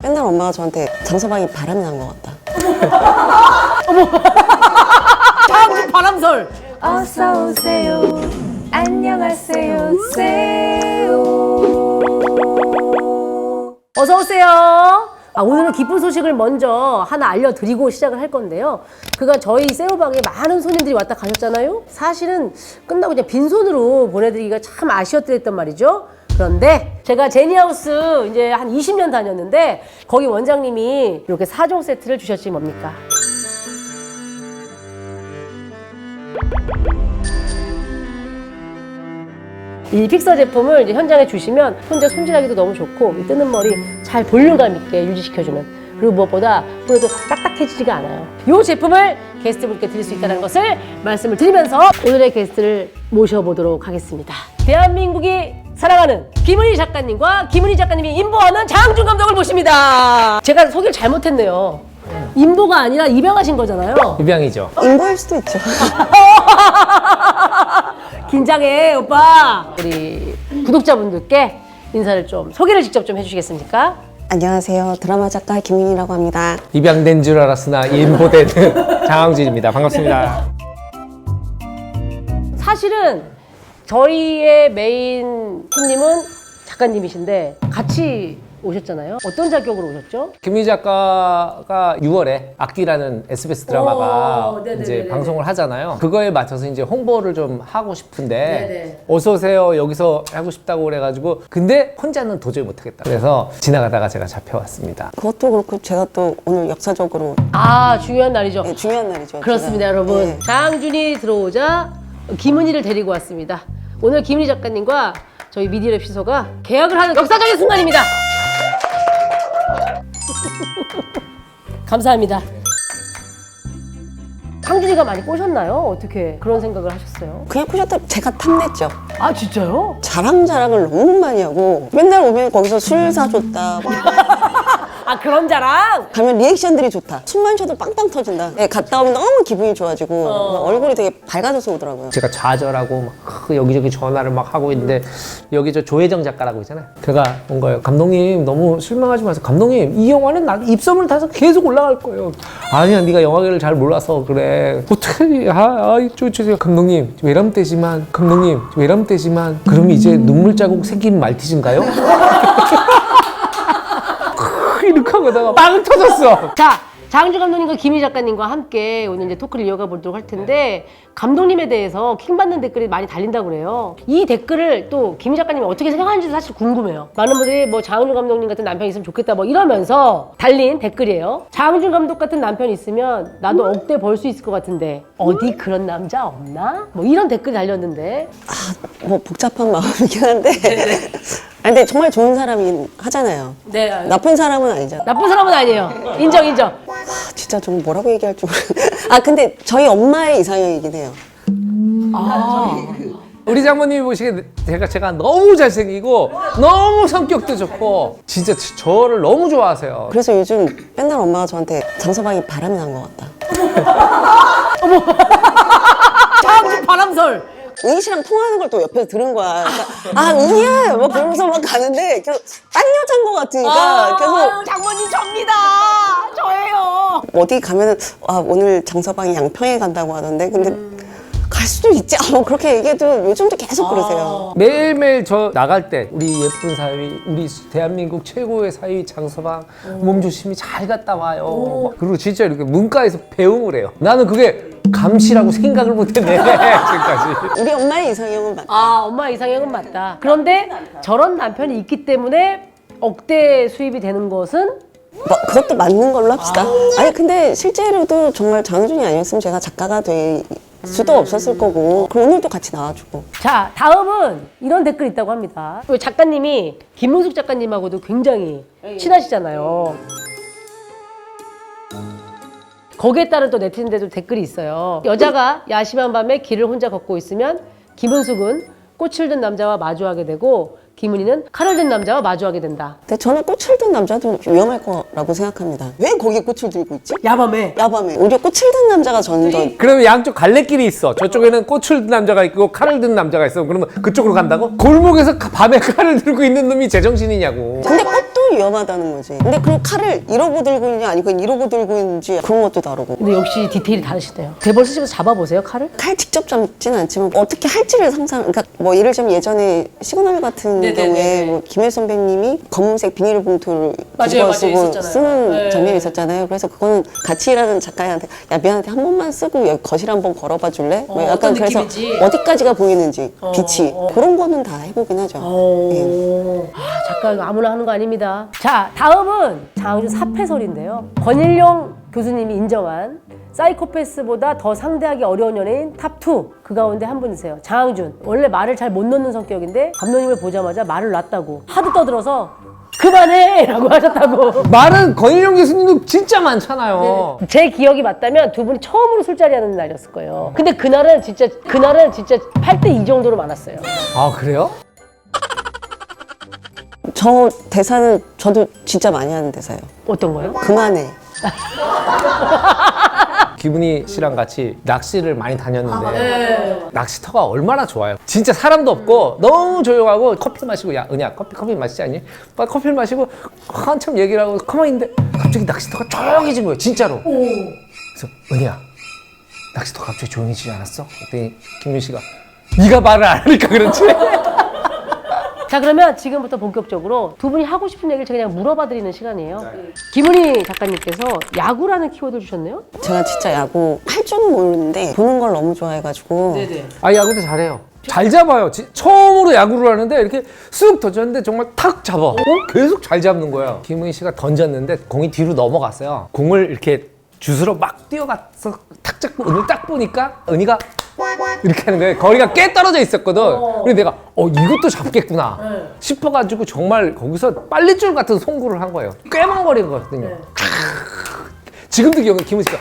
맨날 엄마가 저한테 장서방이 바람이 난 것 같다. 장주 바람설. 어서 오세요. 안녕하세요. 어서 오세요. 오늘은 기쁜 소식을 먼저 하나 알려드리고 시작을 할 건데요. 그간 저희 세오방에 많은 손님들이 왔다 가셨잖아요. 사실은 끝나고 그냥 빈손으로 보내드리기가 참 아쉬웠던 말이죠. 그런데 제가 제니하우스 이제 한 20년 다녔는데 거기 원장님이 이렇게 4종 세트를 주셨지 뭡니까? 이 픽서 제품을 이제 현장에 주시면 혼자 손질하기도 너무 좋고 이 뜨는 머리 잘 볼륨감 있게 유지시켜주는, 그리고 무엇보다 뿌려도 딱딱해지지가 않아요. 이 제품을 게스트분께 드릴 수 있다는 것을 말씀을 드리면서 오늘의 게스트를 모셔보도록 하겠습니다. 대한민국이 사랑하는 김은희 작가님과 김은희 작가님이 인보하는 장준 감독을 모십니다. 제가 소개를 잘못했네요. 인보가 아니라 입양하신 거잖아요. 입양이죠. 인보일 수도 있죠. 긴장해 오빠. 우리 구독자분들께 인사를 좀, 소개를 직접 좀 해주시겠습니까? 안녕하세요. 드라마 작가 김윤희라고 합니다. 입양된 줄 알았으나 인보되는 장항진입니다. 반갑습니다. 사실은 저희의 메인 손님은 작가님이신데 같이 오셨잖아요. 어떤 자격으로 오셨죠? 김희 작가가 6월에 악기라는 SBS 드라마가 네네네네. 이제 방송을 하잖아요. 그거에 맞춰서 이제 홍보를 좀 하고 싶은데 네네. 어서 오세요 여기서 하고 싶다고 그래가지고, 근데 혼자는 도저히 못하겠다. 그래서 지나가다가 제가 잡혀왔습니다. 그것도 그렇고 제가 또 오늘 역사적으로 중요한 날이죠. 네, 중요한 날이죠. 그렇습니다, 제가. 여러분. 네. 장준이 들어오자 김은희를 데리고 왔습니다. 오늘 김은희 작가님과 저희 미디어랩 시소가 계약을 하는 역사적인 순간입니다. 감사합니다. 장준이가 많이 꼬셨나요? 어떻게 그런 생각을 하셨어요? 그냥 꼬셨다 제가 탐냈죠. 아, 진짜요? 자랑을 너무 많이 하고 맨날 오면 거기서 술 사줬다. 막 그런 자랑? 가면 리액션들이 좋다. 숨만 쉬어도 빵빵 터진다. 네, 갔다 오면 너무 기분이 좋아지고 얼굴이 되게 밝아져서 오더라고요. 제가 좌절하고 막 여기저기 전화를 막 하고 있는데 여기 저 조혜정 작가라고 있잖아요. 걔가 온 거예요. 감독님 너무 실망하지 마세요. 감독님 이 영화는 나 입소문을 타서 계속 올라갈 거예요. 아니야 네가 영화계를 잘 몰라서 그래. 어떻게 감독님 외람되지만 그럼 이제 눈물 자국 생긴 말티즈인가요? 이렇게 하다가 빵 터졌어. 자, 장준 감독님과 김희 작가님과 함께 오늘 이제 토크를 이어가 보도록 할 텐데, 감독님에 대해서 킹받는 댓글이 많이 달린다고 그래요. 이 댓글을 또 김희 작가님이 어떻게 생각하는지도 사실 궁금해요. 많은 분들이 뭐 장준 감독님 같은 남편이 있으면 좋겠다 뭐 이러면서 달린 댓글이에요. 장준 감독 같은 남편이 있으면 나도 억대 벌 수 있을 것 같은데 어디 그런 남자 없나? 뭐 이런 댓글이 달렸는데. 뭐 복잡한 마음이긴 한데 아니, 근데 정말 좋은 사람이긴 하잖아요. 네. 나쁜 사람은 아니잖아. 나쁜 사람은 아니에요. 인정. 진짜 좀 뭐라고 얘기할지 모르겠어요. 근데 저희 엄마의 이상형이긴 해요. 우리 장모님이 보시기에 제가 너무 잘생기고 너무 성격도 좋고 진짜 저를 너무 좋아하세요. 그래서 요즘 맨날 엄마가 저한테 장서방이 바람이 난 것 같다. 장준 바람설. 은희 씨랑 통화하는 걸 또 옆에서 들은 거야. 그러니까, 은희야! 막 그러면서 막 가는데 계속 딴 여자인 것 같으니까 계속 장모님 접니다. 저예요. 어디 가면은 오늘 장서방이 양평에 간다고 하던데 근데 갈 수도 있지. 뭐 그렇게 얘기해도 요즘도 계속 그러세요. 매일매일 저 나갈 때 우리 예쁜 사위, 우리 대한민국 최고의 사위 장서방 몸 조심히 잘 갔다 와요. 그리고 진짜 이렇게 문가에서 배웅을 해요. 나는 그게 감시라고 생각을 못했네 지금까지. 우리 엄마의 이상형은 맞다. 엄마 이상형은 맞다. 그런데 저런 남편이 있기 때문에 억대 수입이 되는 것은 뭐, 그것도 맞는 걸로 합시다. 아니 근데 실제로도 정말 장준이 아니었으면 제가 작가가 될 수도 없었을 거고 그럼 오늘도 같이 나와주고. 자, 다음은 이런 댓글이 있다고 합니다. 그 작가님이 김문숙 작가님하고도 굉장히 친하시잖아요. 거기에 따른 또 네티즌들도 댓글이 있어요. 여자가 야심한 밤에 길을 혼자 걷고 있으면 김은숙은 꽃을 든 남자와 마주하게 되고 김은희는 칼을 든 남자와 마주하게 된다. 근데 저는 꽃을 든 남자도 위험할 거라고 생각합니다. 왜 거기 꽃을 들고 있지? 야밤에. 야밤에. 오히려 꽃을 든 남자가 저는 더 그러면 양쪽 갈래길이 있어. 저쪽에는 꽃을 든 남자가 있고 칼을 든 남자가 있어. 그러면 그쪽으로 간다고? 골목에서 밤에 칼을 들고 있는 놈이 제정신이냐고. 근데 꽃도 너무 위험하다는 거지. 근데 그럼 칼을 이러고 들고 있냐 아니고 이러고 들고 있는지 그런 것도 다르고. 근데 역시 디테일이 다르시네요. 대본 쓰시면서 잡아보세요, 칼을? 칼 직접 잡지는 않지만 어떻게 할지를 그러니까 뭐 예를 들면 예전에 시그널 같은 경우에 뭐 김혜 선배님이 검은색 비닐봉투를 뒤집어 쓰고 쓰는 장면이 있었잖아요. 그래서 그거는 같이 일하는 작가한테 야 미안한데 한 번만 쓰고 여기 거실 한번 걸어봐 줄래? 뭐 약간 그래서 어디까지가 보이는지 빛이 그런 거는 다 해보긴 하죠. 예. 아, 작가 이거 아무나 하는 거 아닙니다. 자, 다음은 장항준 사패설인데요. 권일용 교수님이 인정한 사이코패스보다 더 상대하기 어려운 연예인 탑2. 그 가운데 한 분이세요. 장항준. 원래 말을 잘 못 넣는 성격인데 감독님을 보자마자 말을 놨다고 하도 떠들어서 그만해! 라고 하셨다고. 말은 권일용 교수님도 진짜 많잖아요. 제 기억이 맞다면 두 분이 처음으로 술자리 하는 날이었을 거예요. 근데 그날은 진짜 8대2 정도로 많았어요. 아, 그래요? 저 대사는 저도 진짜 많이 하는 대사예요. 어떤 거요? 그만해. 기분이 씨랑 같이 낚시를 많이 다녔는데 낚시터가 얼마나 좋아요. 진짜 사람도 없고 너무 조용하고 커피 마시고 야 은희야 커피 마시지 않니? 빨리 커피를 마시고 한참 얘기를 하고 가만히 있는데 갑자기 낚시터가 조용해진 거예요. 진짜로. 그래서 은희야 낚시터 갑자기 조용해지지 않았어? 그랬더니 김윤 씨가 네가 말을 안 하니까 그렇지. 자, 그러면 지금부터 본격적으로 두 분이 하고 싶은 얘기를 제가 그냥 물어봐드리는 시간이에요. 김은희 작가님께서 야구라는 키워드를 주셨네요? 제가 진짜 야구 할 줄은 모르는데 보는 걸 너무 좋아해가지고 아 야구도 잘해요. 잘 잡아요. 처음으로 야구를 하는데 이렇게 쓱 던졌는데 정말 탁 잡아. 계속 잘 잡는 거예요. 김은희 씨가 던졌는데 공이 뒤로 넘어갔어요. 공을 이렇게 주스로 막 뛰어가서 탁 잡고 은을 딱 보니까 은희가 이렇게 하는 거예요. 거리가 꽤 떨어져 있었거든. 그래서 내가 이것도 잡겠구나 싶어가지고 정말 거기서 빨랫줄 같은 송구를 한 거예요. 꽤 먼 거리거든요. 지금도 기억나. 김은희 씨가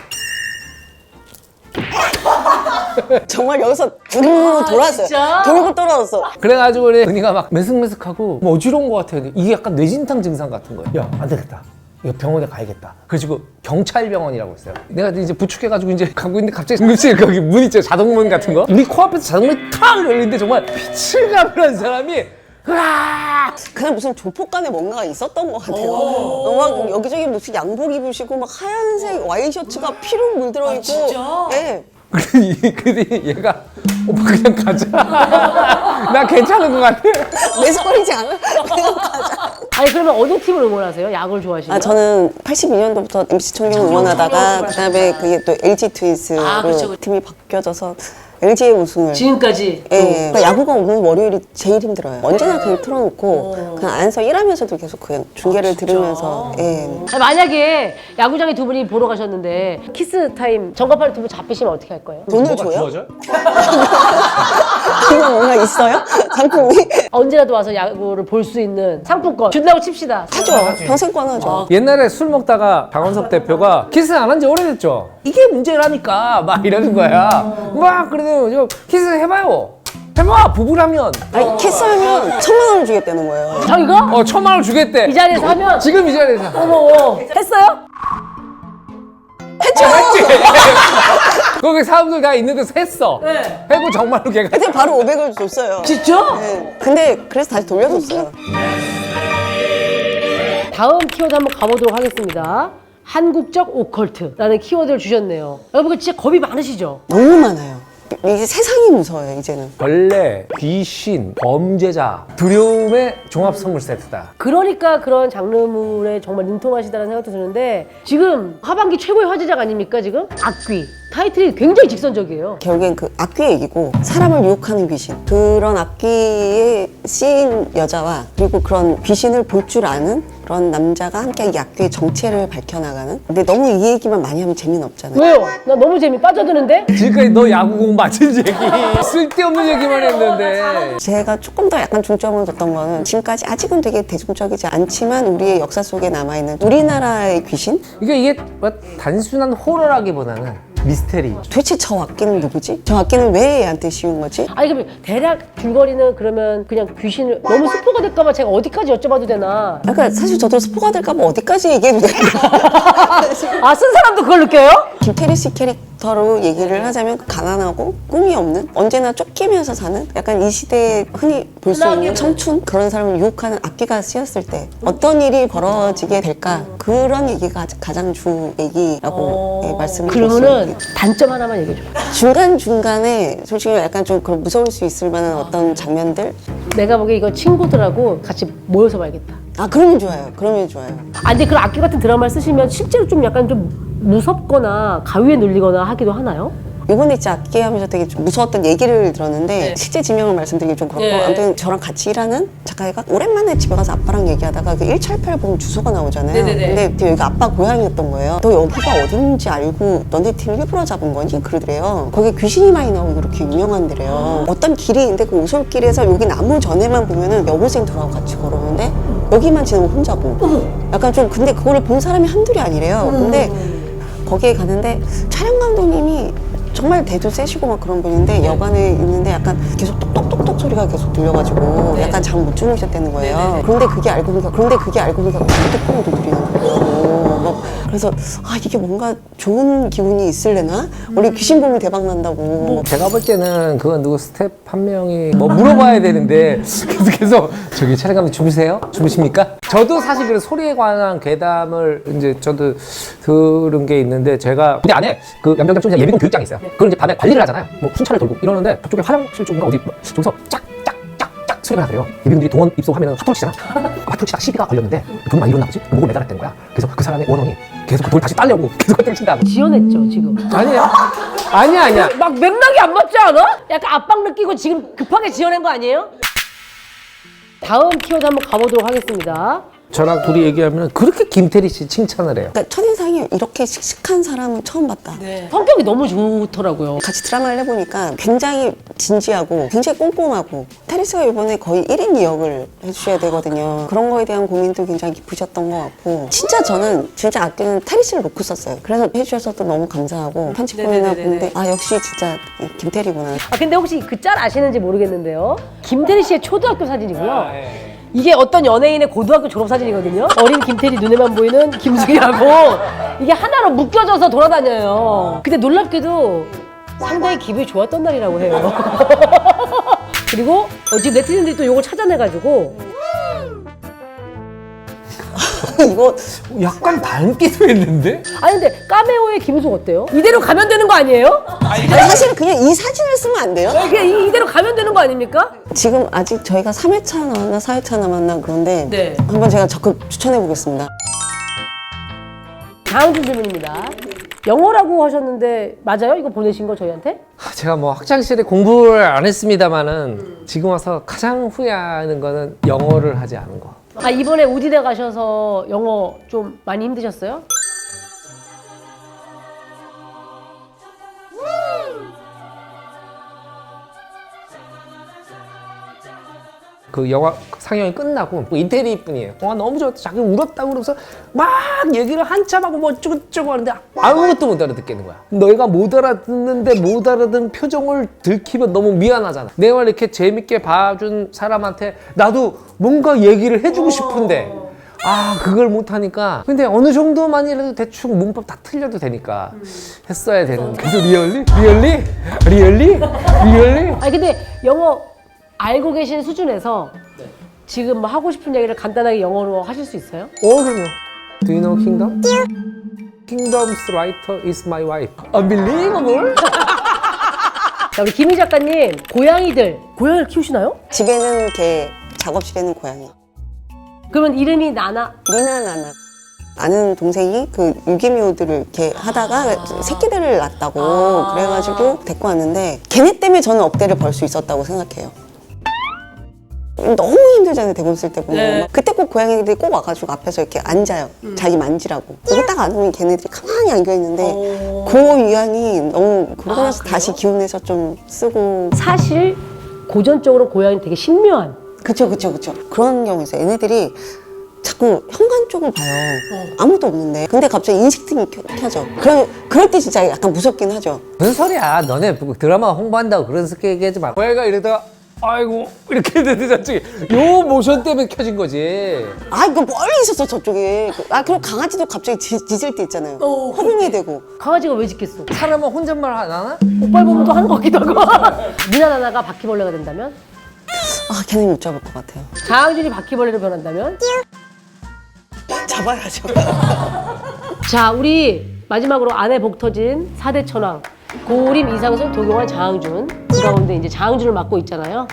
정말 여기서 두루 돌았어요. 진짜? 돌고 떨어졌어. 그래가지고 우리 은희가 막 메슥메슥하고 뭐 어지러운 것 같아요. 이게 약간 뇌진탕 증상 같은 거예요. 야, 안 되겠다. 이거 병원에 가야겠다. 그래가지고 경찰병원이라고 있어요. 내가 이제 부축해가지고 이제 가고 있는데 갑자기 응급실 거기 문 있죠. 자동문 같은 거. 우리 코앞에서 자동문이 탁 열리는데 정말 빛을 가면한 사람이 으아! 그냥 무슨 조폭간에 뭔가가 있었던 것 같아요. 막 여기저기 무슨 양복 입으시고 막 하얀색 와이셔츠가 피로 물들어 있고. 진짜? 네. 근데 얘가 오빠 그냥 가자. 나 괜찮은 것 같아. 매스거리지 않아? 그냥 가자. 아니, 그러면 어느 팀을 응원하세요? 야구를 좋아하시면? 아, 저는 82년도부터 MC 청룡 응원하다가 그다음에 그게 또 LG 트윈스로 팀이 바뀌어져서 LG의 우승을. 지금까지? 예, 그러니까 야구가 오는 월요일이 제일 힘들어요. 언제나 그걸 틀어놓고 그냥 안에서 일하면서도 계속 그냥 중계를 들으면서. 예. 아니, 만약에 야구장에 두 분이 보러 가셨는데 키스 타임 전과판에 두 분 잡히시면 어떻게 할 거예요? 돈을 뭐가 줘요? 주어져? 그런 뭔가 있어요? 상품이? 언제라도 와서 야구를 볼 수 있는 상품권 준다고 칩시다. 하죠. 평생권 하죠. 옛날에 술 먹다가 강원석 대표가 키스 안 한 지 오래됐죠. 이게 문제라니까 막 이러는 거야. 막 그러더니 키스 해봐요. 해봐 부부라면. 아니, 키스하면 1,000만 원 주겠다는 거예요. 저 이거? 1,000만 원 주겠대. 이 자리에서 하면? 지금 이 자리에서. 어머, 했어요? 했죠? 거기 사람들 다 있는 데서 했어. 네. 해고 정말로 걔가. 그때 바로 500을 줬어요. 진짜? 네. 근데 그래서 다시 돌려줬어요. 다음 키워드 한번 가보도록 하겠습니다. 한국적 오컬트라는 키워드를 주셨네요. 여러분 진짜 겁이 많으시죠? 너무 많아요. 이게 세상이 무서워요, 이제는. 벌레, 귀신, 범죄자, 두려움의 종합 선물 세트다. 그러니까 그런 장르물에 정말 능통하시다는 생각도 드는데 지금 하반기 최고의 화제작 아닙니까 지금? 악귀. 타이틀이 굉장히 직선적이에요. 결국엔 그 악귀 얘기고 사람을 유혹하는 귀신. 그런 악귀에 쓰인 여자와 그리고 그런 귀신을 볼 줄 아는 그런 남자가 함께 이 악귀의 정체를 밝혀나가는. 근데 너무 이 얘기만 많이 하면 재미는 없잖아요. 왜요? 나 너무 재미 빠져드는데? 지금까지 너 야구공 맞은 얘기 쓸데없는 얘기만 했는데. 제가 조금 더 약간 중점을 뒀던 거는 지금까지 아직은 되게 대중적이지 않지만 우리의 역사 속에 남아있는 우리나라의 귀신? 그러니까 이게 뭐 단순한 호러라기보다는 미스테리. 도대체 저 악기는 누구지? 저 악기는 왜 얘한테 씌운 거지? 아니 그럼 대략 줄거리는 그러면 그냥 귀신을 너무 스포가 될까봐 제가 어디까지 여쭤봐도 되나? 그러니까 사실 저도 스포가 될까 봐 어디까지 얘기해도 될까? 아, 쓴 사람도 그걸 느껴요? 김태리 씨 캐릭터로 얘기를 하자면 가난하고 꿈이 없는, 언제나 쫓기면서 사는, 약간 이 시대에 흔히 볼 수 있는 청춘, 그런 사람을 유혹하는 악기가 쓰였을 때 어떤 일이 벌어지게 될까, 그런 얘기가 가장 주 얘기라고 말씀을 드릴 수 그러면은 있는. 단점 하나만 얘기해 줘. 중간중간에 솔직히 약간 좀 그런 무서울 수 있을 만한 어떤 장면들. 내가 보기에 이거 친구들하고 같이 모여서 봐야겠다. 아, 그러면 좋아요. 그러면 좋아요. 아, 근데 그런 악기 같은 드라마를 쓰시면 실제로 좀 약간 좀 무섭거나 가위에 눌리거나 하기도 하나요? 이번에 진짜 악기 하면서 되게 좀 무서웠던 얘기를 들었는데 실제 지명을 말씀드리기 좀 그렇고 아무튼 저랑 같이 일하는 작가애가 오랜만에 집에 가서 아빠랑 얘기하다가 그 188 보면 주소가 나오잖아요. 근데 여기가 아빠 고향이었던 거예요. 너 여기가 어딘지 알고 너네 팀 일부러 잡은 거니? 그러더래요. 거기 귀신이 많이 나오고 그렇게 유명한 데래요. 어떤 길이 있는데 그 오솔길에서 여기 나무 전에만 보면은 여고생들하고 같이 걸어오는데 여기만 지나면 혼자고. 약간 좀 근데 그거를 본 사람이 한둘이 아니래요. 근데 거기에 가는데 촬영 감독님이 정말 대도 세시고 막 그런 분인데 여관에 있는데 약간 계속 똑똑똑똑 소리가 계속 들려가지고 약간 잠 못 주무셨다는 거예요. 그런데 그게 알고 보니까 핸드폰을 두드리는 거예요. 막 그래서 아, 이게 뭔가 좋은 기운이 있을래나? 우리 귀신 보면 대박 난다고. 제가 볼 때는 그건 누구 스텝 한 명이 뭐 물어봐야 되는데 계속 저기 촬영 감독 주무세요? 주무십니까? 저도 사실 그 소리에 관한 괴담을 이제 저도 들은 게 있는데, 제가 부대 안에 그 양병장 쪽 예비군 교육장이 있어요. 그걸 이제 밤에 관리를 하잖아요. 뭐 순찰을 돌고 이러는데 저쪽에 화장실 쪽인가 어디 저기서 짝짝짝짝 소리가 나더래요. 예비군들이 동원 입소하면 화투를 치잖아. 화투를 치다가 시비가 걸렸는데 돈 많이 잃었나 보지? 목을 매달았던 거야. 그래서 그 사람의 원혼이 계속 그 돌 다시 따려고 계속 화투를 친다고. 지어냈죠, 지금. 아니야. 막 맥락이 안 맞지 않아? 약간 압박 느끼고 지금 급하게 지어낸 거 아니에요? 다음 키워드 한번 가보도록 하겠습니다. 저랑 둘이 얘기하면 그렇게 김태리 씨 칭찬을 해요. 그러니까 첫인상이 이렇게 씩씩한 사람은 처음 봤다. 성격이 너무 좋더라고요. 같이 드라마를 해보니까 굉장히 진지하고 굉장히 꼼꼼하고, 테리스가 이번에 거의 1인 2역을 해주셔야 되거든요. 그런 거에 대한 고민도 굉장히 깊으셨던 것 같고, 진짜 저는 진짜 아끼는 테리스를 놓고 썼어요. 그래서 해주셔서 또 너무 감사하고 편집본이나 보는데 아, 역시 진짜 김태리구나. 아, 근데 혹시 그 짤 아시는지 모르겠는데요. 김태리 씨의 초등학교 사진이고요. 이게 어떤 연예인의 고등학교 졸업사진이거든요. 어린 김태리 눈에만 보이는 김숙이라고 이게 하나로 묶여져서 돌아다녀요. 근데 놀랍게도 상당히 기분이 좋았던 날이라고 해요. 그리고 지금 네티즌들이 또 이걸 찾아내가지고 이거 약간 닮기도 했는데? 아니 근데 까메오의 김숙 어때요? 이대로 가면 되는 거 아니에요? 아니, 사실 그냥 이 사진을 쓰면 안 돼요? 그냥 이대로 가면 되는 거 아닙니까? 지금 아직 저희가 3회차 남았나 4회차 남았나 그런데 네. 한번 제가 적극 추천해 보겠습니다. 다음 질문입니다. 영어라고 하셨는데 맞아요? 이거 보내신 거 저희한테? 제가 뭐 학창시절에 공부를 안 했습니다만은 지금 와서 가장 후회하는 거는 영어를 하지 않은 거. 아, 이번에 우디대 가셔서 영어 좀 많이 힘드셨어요? 그 영화 상영이 끝나고 인테리어 분이에요. 너무 좋았다. 자기 울었다고 그러면서 막 얘기를 한참 하고 뭐 어쩌고저쩌고 하는데 아무것도 못 알아듣겠는 거야. 너희가 못 알아듣는데 못 알아듣는 표정을 들키면 너무 미안하잖아. 내가 이렇게 재밌게 봐준 사람한테 나도 뭔가 얘기를 해주고 싶은데 그걸 못하니까. 근데 어느 정도만이라도 대충 문법 다 틀려도 되니까 했어야 되는. 그래서 리얼리? 아니 근데 영어 알고 계신 수준에서 지금 뭐 하고 싶은 얘기를 간단하게 영어로 하실 수 있어요? 그럼요. Do you know Kingdom? Kingdom's writer is my wife. Unbelievable? 자, 우리 김희 작가님, 고양이를 키우시나요? 집에는 개, 작업실에는 고양이. 그러면 이름이 나나? 리나나나. 아는 동생이 그 유기묘들을 이렇게 하다가 새끼들을 낳았다고 그래가지고 데리고 왔는데, 걔네 때문에 저는 억대를 벌 수 있었다고 생각해요. 너무 힘들잖아요, 대본 쓸 때 보면. 그때 꼭 고양이들이 꼭 와가지고 앞에서 이렇게 앉아요. 자기 만지라고. 여기 딱 앉으면 걔네들이 가만히 앉아있는데 그 위안이 너무, 그러고 나서 다시 기운내서 좀 쓰고. 사실 고전적으로 고양이는 되게 신묘한. 그쵸. 그런 경우 있어요. 얘네들이 자꾸 현관 쪽을 봐요. 아무도 없는데. 근데 갑자기 인식등이 켜져. 그럴 때 진짜 약간 무섭긴 하죠. 무슨 소리야. 너네 드라마 홍보한다고 그런 스케 얘기하지 마. 고양이가 이러다가 아이고 이렇게 했는데 저쪽에 요 모션 때문에 켜진 거지. 아 이거 멀리 있었어 저쪽에. 아 그럼 강아지도 갑자기 짖을 때 있잖아요. 호응이 되고. 강아지가 왜 짖겠어? 사람은 혼잣말 안 하나? 오빠 보면 또 하는 것 같기도 하고. 미나 나나가 바퀴벌레가 된다면? 아 걔는 못 잡을 것 같아요. 장항준이 바퀴벌레로 변한다면? 잡아야죠. 자, 우리 마지막으로 아내 복 터진 4대 천왕. 고우림, 이상순, 도경환, 장항준. 그 가운데 이제 장항준을 맡고 있잖아요.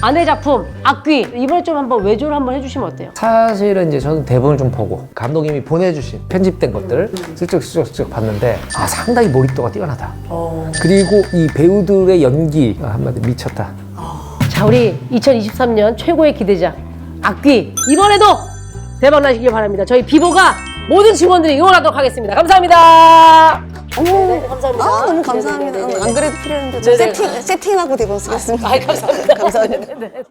아내 작품 악귀. 이번에 좀 한번 외조를 한번 해주시면 어때요? 사실은 이제 저는 대본을 좀 보고 감독님이 보내주신 편집된 것들 슬쩍슬쩍 봤는데 아 상당히 몰입도가 뛰어나다. 그리고 이 배우들의 연기 한마디 미쳤다. 자, 우리 2023년 최고의 기대작 악귀. 이번에도 대박 나시길 바랍니다. 저희 비보가 모든 직원들이 응원하도록 하겠습니다. 감사합니다. 네, 감사합니다. 아 너무 감사합니다. 안 그래도 필요했는데 저 세팅하고 대본 쓰겠습니다. 감사합니다. 감사합니다.